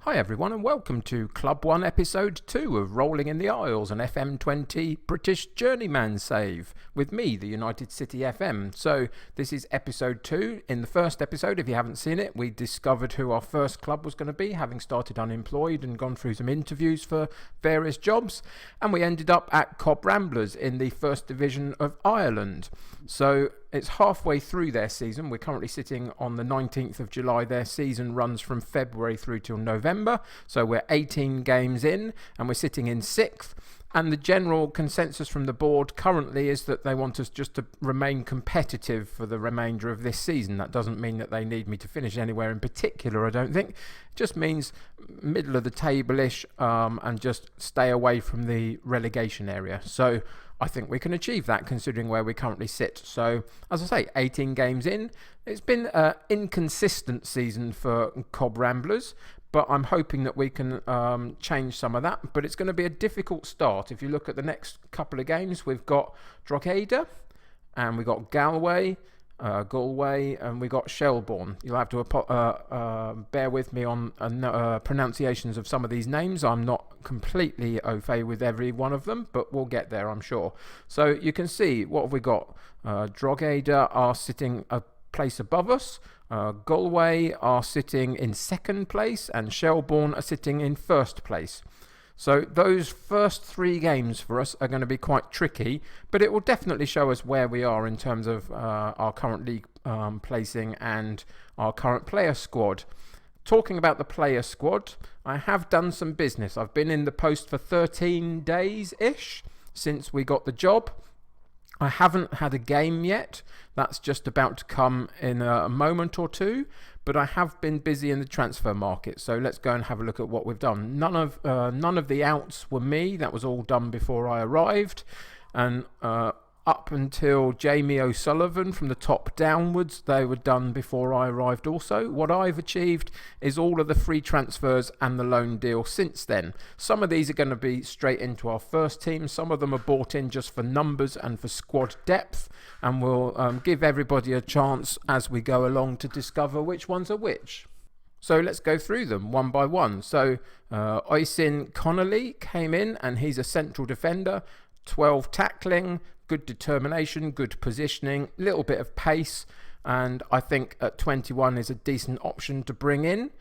Hi everyone and welcome to Club 1 episode 2 of Rolling in the Isles, an FM20 British journeyman save with me, the United City FM. So this is episode 2. In the first episode, if you haven't seen it, we discovered who our first club was going to be, having started unemployed and gone through some interviews for various jobs, and we ended up at Cobb Ramblers in the First Division of Ireland. So it's halfway through their season. We're currently sitting on the 19th of July. Their season runs from February through till November. So we're 18 games in and we're sitting in 6th. And the general consensus from the board currently is that they want us just to remain competitive for the remainder of this season. That doesn't mean that they need me to finish anywhere in particular, I don't think. It just means middle of the table-ish and just stay away from the relegation area. So I think we can achieve that considering where we currently sit. So, as I say, 18 games in. It's been an inconsistent season for Cobb Ramblers, but I'm hoping that we can change some of that. But it's going to be a difficult start. If you look at the next couple of games, we've got Drogheda and we've got Galway, and we got Shelbourne. You'll have to bear with me on pronunciations of some of these names. I'm not completely au fait with every one of them, but we'll get there, I'm sure. So you can see, what have we got? Drogheda are sitting a place above us. Galway are sitting in second place, and Shelbourne are sitting in first place. So those first 3 games for us are going to be quite tricky, but it will definitely show us where we are in terms of our current league placing and our current player squad. Talking about the player squad, I have done some business. I've been in the post for 13 days-ish since we got the job. I haven't had a game yet. That's just about to come in a moment or two. But I have been busy in the transfer market. So let's go and have a look at what we've done. None of the outs were me. That was all done before I arrived. And up until Jamie O'Sullivan from the top downwards, they were done before I arrived also. What I've achieved is all of the free transfers and the loan deal since then. Some of these are going to be straight into our first team. Some of them are bought in just for numbers and for squad depth. And we'll give everybody a chance as we go along to discover which ones are which. So let's go through them one by one. So Oisin Connolly came in and he's a central defender. 12 tackling, good determination, good positioning, little bit of pace, and I think at 21 is a decent option to bring in.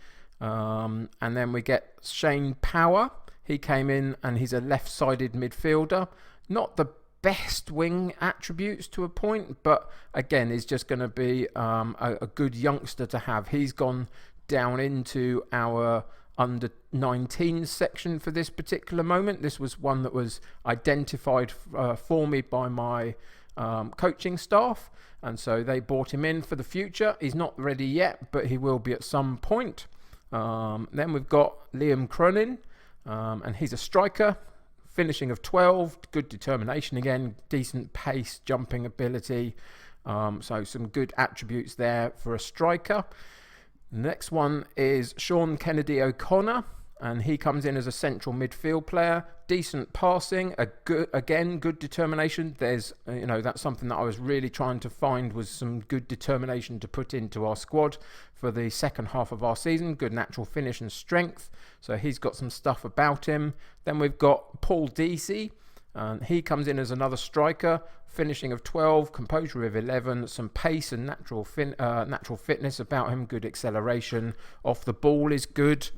And then we get Shane Power. He came in and he's a left-sided midfielder. Not the best wing attributes to a point, but again is just going to be a good youngster to have. He's gone down into our under 19 section for this particular moment. This was one that was identified for me by my coaching staff, and so they brought him in for the future. He's not ready yet, but he will be at some point. Then we've got Liam Cronin, and he's a striker, finishing of 12, good determination again, decent pace, jumping ability, so some good attributes there for a striker. The next one is Sean Kennedy O'Connor, and he comes in as a central midfield player. Decent passing, good determination. There's, that's something that I was really trying to find, was some good determination to put into our squad for the second half of our season. Good natural finish and strength. So he's got some stuff about him. Then we've got Paul Deasy, and he comes in as another striker, finishing of 12, composure of 11, some pace and natural fitness about him, good acceleration. Off the ball is good.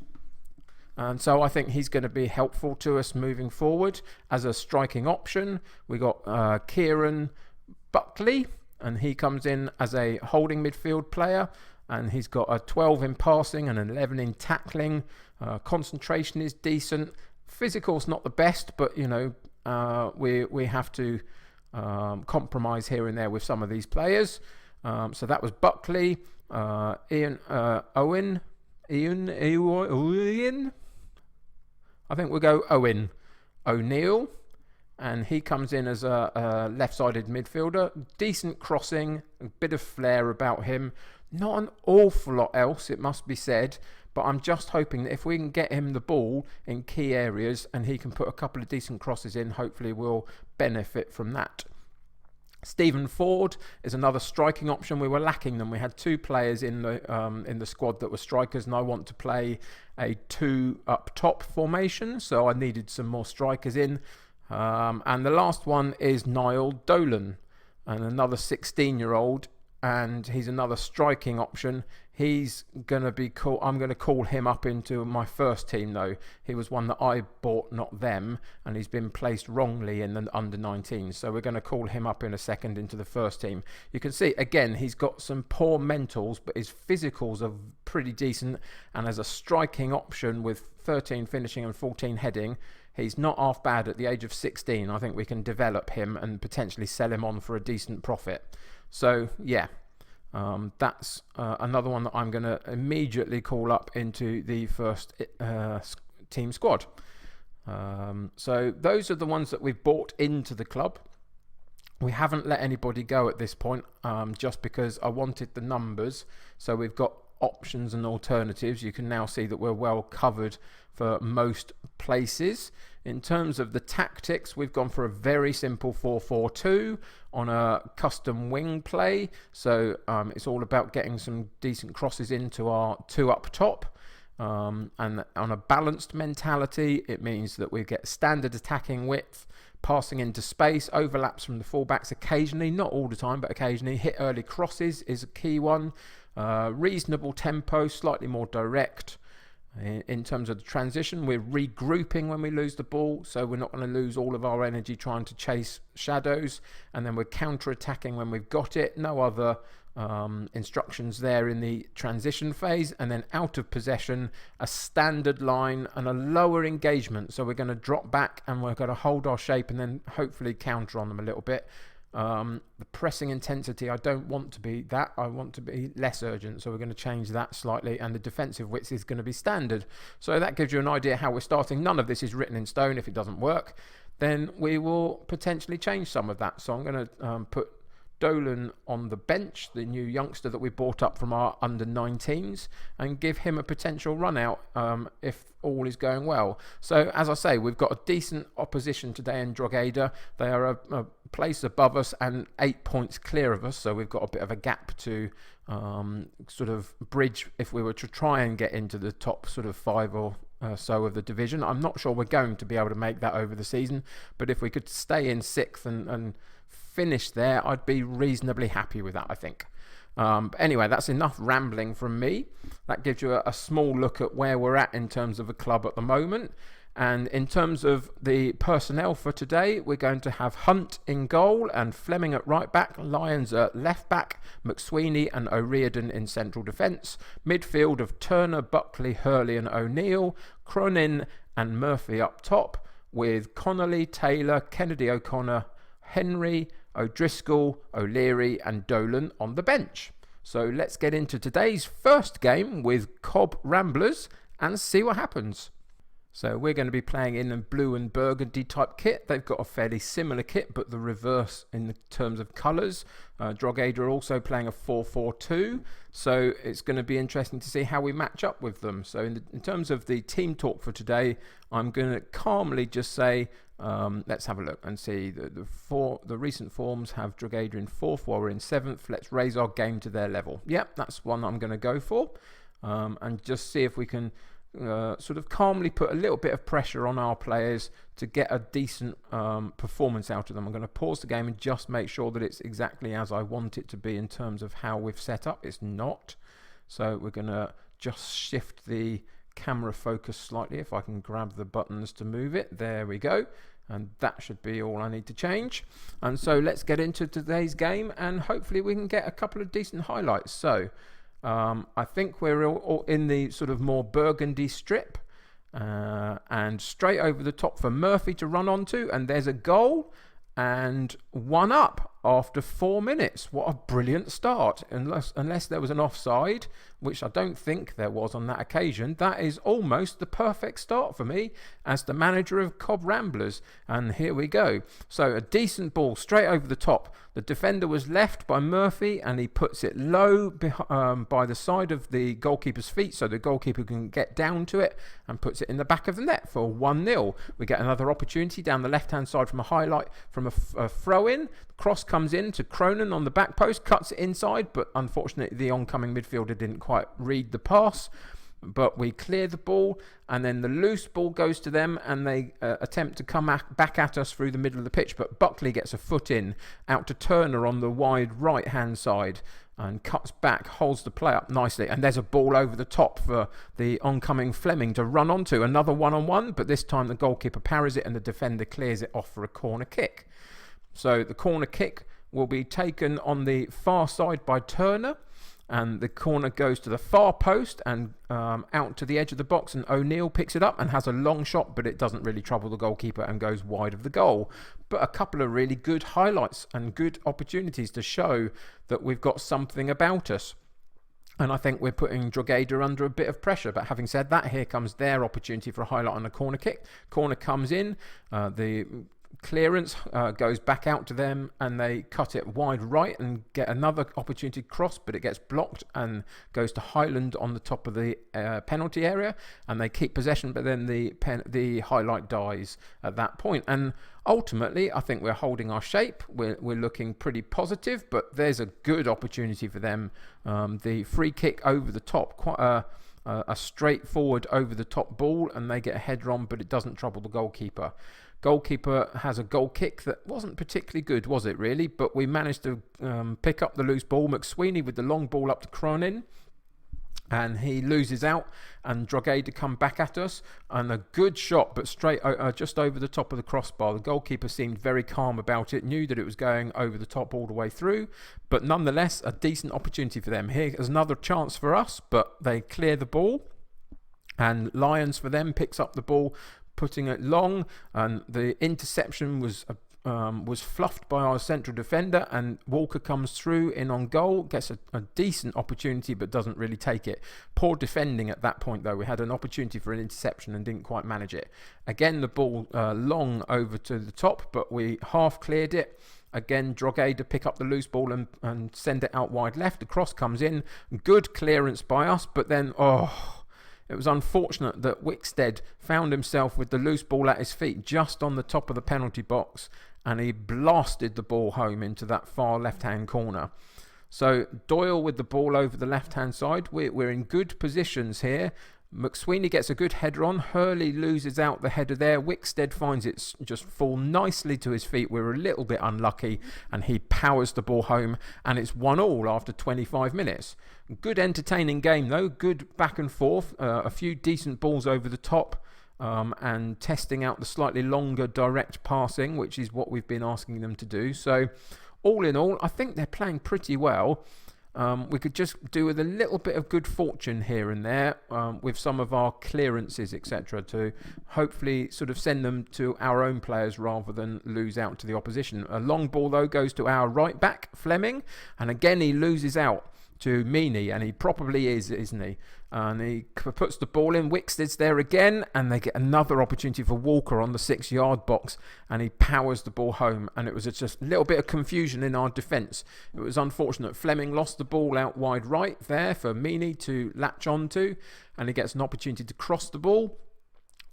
And so I think he's going to be helpful to us moving forward as a striking option. We got Kieran Buckley, and he comes in as a holding midfield player, and he's got a 12 in passing and an 11 in tackling. Concentration is decent. Physical's not the best, but we have to compromise here and there with some of these players. So that was Buckley. Ian. I think we'll go Owen O'Neill, and he comes in as a left-sided midfielder. Decent crossing, a bit of flair about him. Not an awful lot else, it must be said, but I'm just hoping that if we can get him the ball in key areas and he can put a couple of decent crosses in, hopefully we'll benefit from that. Stephen Ford is another striking option. We were lacking them. We had 2 players in the squad that were strikers, and I want to play a 2 up top formation, so I needed some more strikers in. And the last one is Niall Dolan, and another 16-year-old, and he's another striking option. He's going to be cool. I'm going to call him up into my first team, though. He was one that I bought, not them, and he's been placed wrongly in the under-19. So we're going to call him up in a second into the first team. You can see, again, he's got some poor mentals, but his physicals are pretty decent. And as a striking option with 13 finishing and 14 heading, he's not half bad at the age of 16. I think we can develop him and potentially sell him on for a decent profit. So, yeah. That's another one that I'm going to immediately call up into the first team squad. So those are the ones that we've bought into the club. We haven't let anybody go at this point, just because I wanted the numbers. So we've got options and alternatives. You can now see that we're well covered for most places. In terms of the tactics, we've gone for a very simple 4-4-2 on a custom wing play. So it's all about getting some decent crosses into our 2 up top. And on a balanced mentality, it means that we get standard attacking width, passing into space, overlaps from the fullbacks occasionally, not all the time, but occasionally. Hit early crosses is a key one. Reasonable tempo, slightly more direct. In terms of the transition, we're regrouping when we lose the ball, so we're not going to lose all of our energy trying to chase shadows, and then we're counter-attacking when we've got it. No other instructions there in the transition phase. And then out of possession, a standard line and a lower engagement, so we're going to drop back and we're going to hold our shape and then hopefully counter on them a little bit. The pressing intensity, I don't want to be that. I want to be less urgent, so we're going to change that slightly, and the defensive width is going to be standard. So that gives you an idea how we're starting. None of this is written in stone. If it doesn't work, then we will potentially change some of that. So I'm going to put Dolan on the bench, the new youngster that we brought up from our under-19s, and give him a potential run out if all is going well. So as I say, we've got a decent opposition today in Drogheda. They are a place above us and 8 points clear of us, so we've got a bit of a gap to sort of bridge if we were to try and get into the top sort of 5 or so of the division. I'm not sure we're going to be able to make that over the season, but if we could stay in 6th and finish there, I'd be reasonably happy with that, I think. But anyway, that's enough rambling from me. That gives you a small look at where we're at in terms of a club at the moment. And in terms of the personnel for today, we're going to have Hunt in goal and Fleming at right back, Lyons at left back, McSweeney and O'Riordan in central defence, midfield of Turner, Buckley, Hurley and O'Neill, Cronin and Murphy up top, with Connolly, Taylor, Kennedy O'Connor, Henry, O'Driscoll, O'Leary and Dolan on the bench. So let's get into today's first game with Cobb Ramblers and see what happens. So we're going to be playing in a blue and burgundy type kit. They've got a fairly similar kit, but the reverse in terms of colours. Drogheda are also playing a 4-4-2. So it's going to be interesting to see how we match up with them. So in terms of the team talk for today, I'm going to calmly just say, let's have a look and see. The recent forms have Drogheda in 4th while we're in 7th. Let's raise our game to their level. Yep, that's one I'm going to go for. And just see if we can sort of calmly put a little bit of pressure on our players to get a decent performance out of them. I'm going to pause the game and just make sure that it's exactly as I want it to be in terms of how we've set up. It's not. So we're going to just shift the camera focus slightly. If I can grab the buttons to move it. There we go. And that should be all I need to change. And so let's get into today's game and hopefully we can get a couple of decent highlights. So I think we're all in the sort of more burgundy strip, and straight over the top for Murphy to run onto, and there's a goal and 1 up after 4 minutes. What a brilliant start, unless there was an offside. which I don't think there was on that occasion, that is almost the perfect start for me as the manager of Cobb Ramblers. And here we go. So a decent ball straight over the top. The defender was left by Murphy, and he puts it low by the side of the goalkeeper's feet so the goalkeeper can get down to it, and puts it in the back of the net for 1-0. We get another opportunity down the left-hand side from a highlight from a throw-in. Cross comes in to Cronin on the back post, cuts it inside, but unfortunately the oncoming midfielder didn't quite read the pass. But we clear the ball, and then the loose ball goes to them, and they attempt to come back at us through the middle of the pitch. But Buckley gets a foot in, out to Turner on the wide right-hand side, and cuts back, holds the play up nicely. And there's a ball over the top for the oncoming Fleming to run onto. Another one-on-one, but this time the goalkeeper parries it, and the defender clears it off for a corner kick. So the corner kick will be taken on the far side by Turner, and the corner goes to the far post and out to the edge of the box, and O'Neill picks it up and has a long shot, but it doesn't really trouble the goalkeeper and goes wide of the goal. But a couple of really good highlights and good opportunities to show that we've got something about us. And I think we're putting Drogheda under a bit of pressure. But having said that, here comes their opportunity for a highlight on a corner kick. Corner comes in, the clearance goes back out to them, and they cut it wide right and get another opportunity to cross, but it gets blocked and goes to Highland on the top of the penalty area, and they keep possession, but then the highlight dies at that point. And ultimately I think we're holding our shape, we're looking pretty positive, but there's a good opportunity for them. The free kick over the top, quite a straightforward over the top ball, and they get a header on, but it doesn't trouble the goalkeeper. Goalkeeper has a goal kick that wasn't particularly good, was it really? But we managed to pick up the loose ball. McSweeney with the long ball up to Cronin, and he loses out, and Drogheda come back at us, and a good shot, but straight just over the top of the crossbar. The goalkeeper seemed very calm about it, knew that it was going over the top all the way through, but nonetheless a decent opportunity for them. Here's another chance for us, but they clear the ball, and Lyons for them picks up the ball, putting it long, and the interception was fluffed by our central defender, and Walker comes through in on goal, gets a decent opportunity but doesn't really take it. Poor defending at that point though. We had an opportunity for an interception and didn't quite manage it. Again the ball long over to the top, but we half cleared it. Again, Drogheda pick up the loose ball and send it out wide left. The cross comes in, good clearance by us, but then it was unfortunate that Wickstead found himself with the loose ball at his feet just on the top of the penalty box, and he blasted the ball home into that far left-hand corner. So Doyle with the ball over the left-hand side. We're in good positions here. McSweeney gets a good header on. Hurley loses out the header there. Wickstead finds it just fall nicely to his feet. We're a little bit unlucky, and he powers the ball home, and it's 1-1 after 25 minutes. Good entertaining game though. Good back and forth. A few decent balls over the top, and testing out the slightly longer direct passing, which is what we've been asking them to do. So all in all, I think they're playing pretty well. We could just do with a little bit of good fortune here and there with some of our clearances, etc., to hopefully sort of send them to our own players rather than lose out to the opposition. A long ball though goes to our right back Fleming, and again he loses out to Meany, and he probably is, isn't he? And he puts the ball in. Wickstead's there again, and they get another opportunity for Walker on the 6-yard box, and he powers the ball home, and it was just a little bit of confusion in our defence. It was unfortunate. Fleming lost the ball out wide right there for Meany to latch onto, and he gets an opportunity to cross the ball.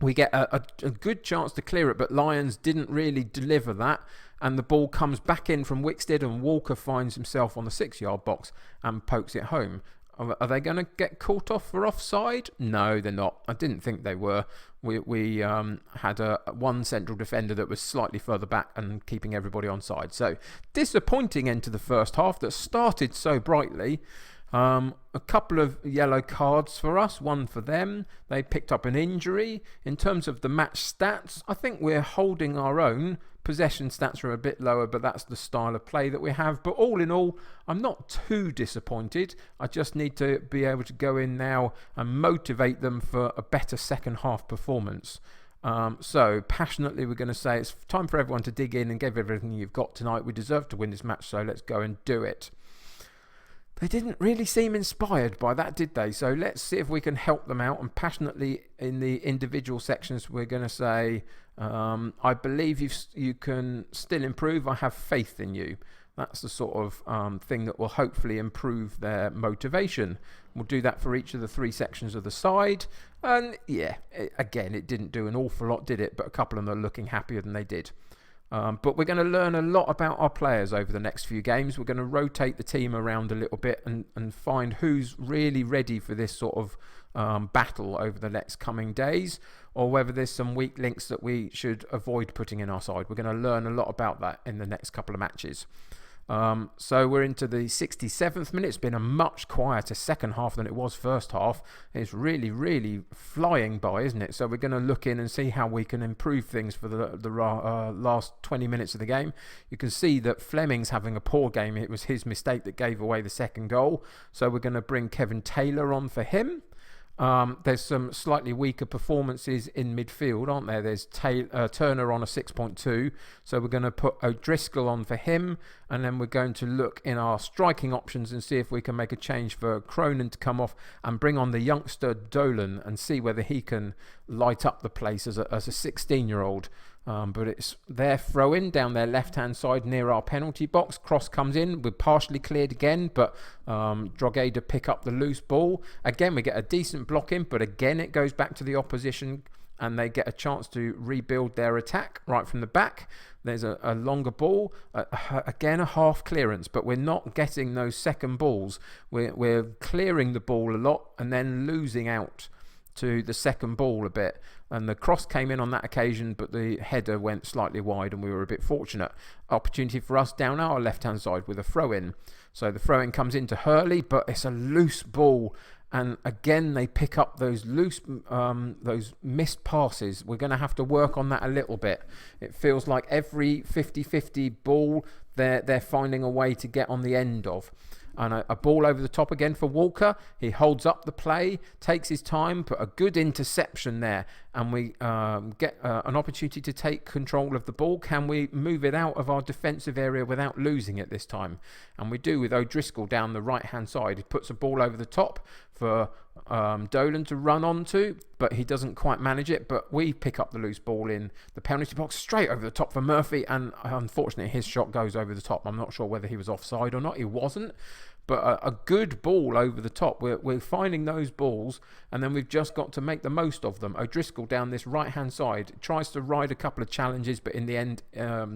We get a good chance to clear it, but Lyons didn't really deliver that, and the ball comes back in from Wickstead, and Walker finds himself on the 6-yard box and pokes it home. Are they going to get caught off for offside? No, they're not. I didn't think they were. We had one central defender that was slightly further back and keeping everybody on side. So disappointing end to the first half that started so brightly. A couple of yellow cards for us, one for them. They picked up an injury. In terms of the match stats, I think we're holding our own. Possession stats are a bit lower, but that's the style of play that we have. But all in all, I'm not too disappointed. I just need to be able to go in now and motivate them for a better second half performance. So passionately we're going to say it's time for everyone to dig in and give everything you've got tonight. We deserve to win this match, so let's go and do it. They didn't really seem inspired by that, did they? So let's see if we can help them out. And passionately in the individual sections, we're going to say, I believe you can still improve. I have faith in you. That's the sort of thing that will hopefully improve their motivation. We'll do that for each of the 3 sections of the side. And yeah, again, it didn't do an awful lot, did it? But a couple of them are looking happier than they did. But we're going to learn a lot about our players over the next few games. We're going to rotate the team around a little bit and find who's really ready for this sort of battle over the next coming days, or whether there's some weak links that we should avoid putting in our side. We're going to learn a lot about that in the next couple of matches. So we're into the 67th minute. It's been a much quieter second half than it was first half. It's really, really flying by, isn't it? So we're going to look in and see how we can improve things for the last 20 minutes of the game. You can see that Fleming's having a poor game. It was his mistake that gave away the second goal. So we're going to bring Kevin Taylor on for him. There's some slightly weaker performances in midfield, aren't there? There's Turner on a 6.2, so we're going to put O'Driscoll on for him, and then we're going to look in our striking options and see if we can make a change for Cronin to come off and bring on the youngster Dolan and see whether he can light up the place as a 16-year-old. But it's their throw-in down their left-hand side near our penalty box. Cross comes in. We're partially cleared again, but Drogheda pick up the loose ball. Again, we get a decent block in, but again, it goes back to the opposition and they get a chance to rebuild their attack right from the back. There's a longer ball. Again, a half clearance, but we're not getting those second balls. We're clearing the ball a lot and then losing out to the second ball a bit, and the cross came in on that occasion, but the header went slightly wide and we were a bit fortunate. Opportunity for us down our left hand side with a throw in. So the throw in comes into Hurley, but it's a loose ball, and again they pick up those those missed passes. We're going to have to work on that a little bit. It feels like every 50-50 ball they're finding a way to get on the end of. And a ball over the top again for Walker. He holds up the play, takes his time, but a good interception there. And we get an opportunity to take control of the ball. Can we move it out of our defensive area without losing it this time? And we do with O'Driscoll down the right-hand side. He puts a ball over the top for Dolan to run onto, but he doesn't quite manage it. But we pick up the loose ball in the penalty box straight over the top for Murphy, and unfortunately his shot goes over the top. I'm not sure whether he was offside or not. He wasn't, but a good ball over the top. We're finding those balls, and then we've just got to make the most of them. O'Driscoll down this right-hand side tries to ride a couple of challenges, but in the end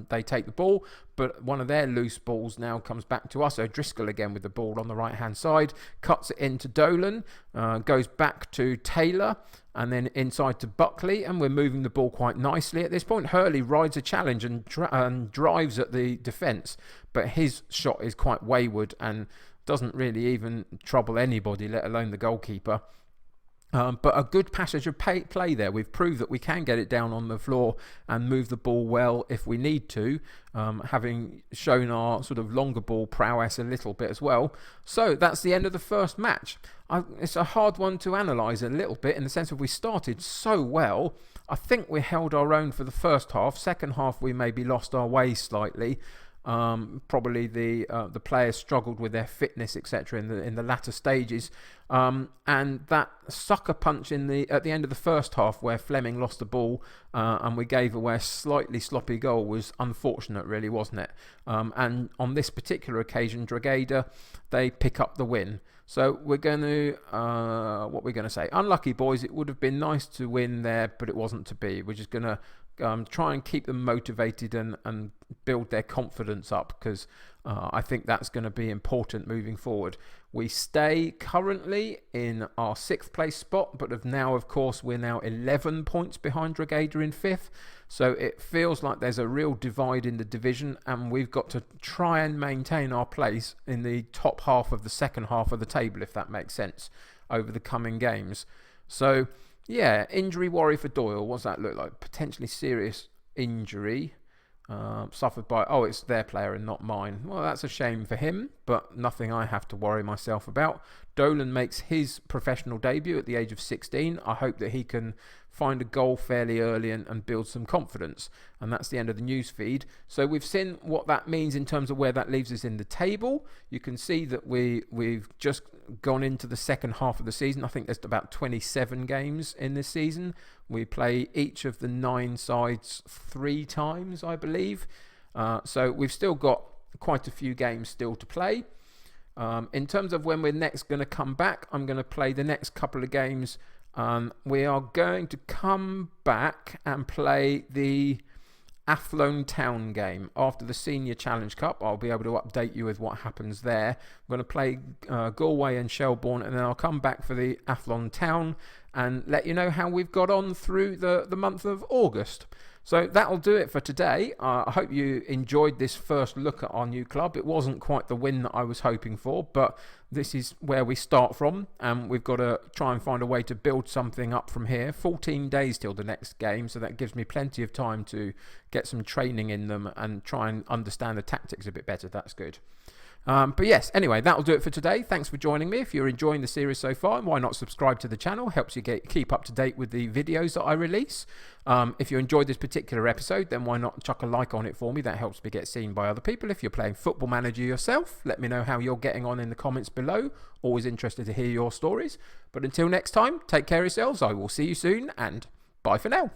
they take the ball. But one of their loose balls now comes back to us. O'Driscoll again with the ball on the right-hand side, cuts it into Dolan, goes back to Taylor, and then inside to Buckley, and we're moving the ball quite nicely. At this point, Hurley rides a challenge and drives at the defence, but his shot is quite wayward and doesn't really even trouble anybody, let alone the goalkeeper. But a good passage of play there. We've proved that we can get it down on the floor and move the ball well if we need to, having shown our sort of longer ball prowess a little bit as well. So that's the end of the first match. It's a hard one to analyse a little bit in the sense of we started so well. I think we held our own for the first half. Second half we maybe lost our way slightly. Probably the players struggled with their fitness, etc. in the latter stages, and that sucker punch at the end of the first half where Fleming lost the ball and we gave away a slightly sloppy goal was unfortunate, really, wasn't it? And on this particular occasion, Drogheda, they pick up the win. So we're going to, what we're going to say, unlucky boys. It would have been nice to win there, but it wasn't to be. We're just going to try and keep them motivated and build their confidence up, because I think that's going to be important moving forward. We stay currently in our 6th place spot, but we're now 11 points behind Drogheda in 5th. So it feels like there's a real divide in the division, and we've got to try and maintain our place in the top half of the second half of the table, if that makes sense, over the coming games. So yeah, injury worry for Doyle. What's that look like? Potentially serious injury suffered by... Oh, it's their player and not mine. Well, that's a shame for him, but nothing I have to worry myself about. Dolan makes his professional debut at the age of 16. I hope that he can find a goal fairly early and build some confidence. And that's the end of the news feed. So we've seen what that means in terms of where that leaves us in the table. You can see that we've just gone into the second half of the season. I think there's about 27 games in this season. We play each of the 9 sides 3 times, I believe. So we've still got quite a few games still to play. In terms of when we're next going to come back, I'm going to play the next couple of games. We are going to come back and play the Athlone Town game after the Senior Challenge Cup. I'll be able to update you with what happens there. I'm going to play Galway and Shelbourne, and then I'll come back for the Athlone Town and let you know how we've got on through the month of August. So that'll do it for today. I hope you enjoyed this first look at our new club. It wasn't quite the win that I was hoping for, but this is where we start from, and we've got to try and find a way to build something up from here. 14 days till the next game, so that gives me plenty of time to get some training in them and try and understand the tactics a bit better. That's good. But yes, anyway, that'll do it for today. Thanks for joining me. If you're enjoying the series so far, why not subscribe to the channel? Helps you keep up to date with the videos that I release. If you enjoyed this particular episode, then why not chuck a like on it for me? That helps me get seen by other people. If you're playing Football Manager yourself, let me know how you're getting on in the comments below. Always interested to hear your stories. But until next time, take care of yourselves. I will see you soon, and bye for now.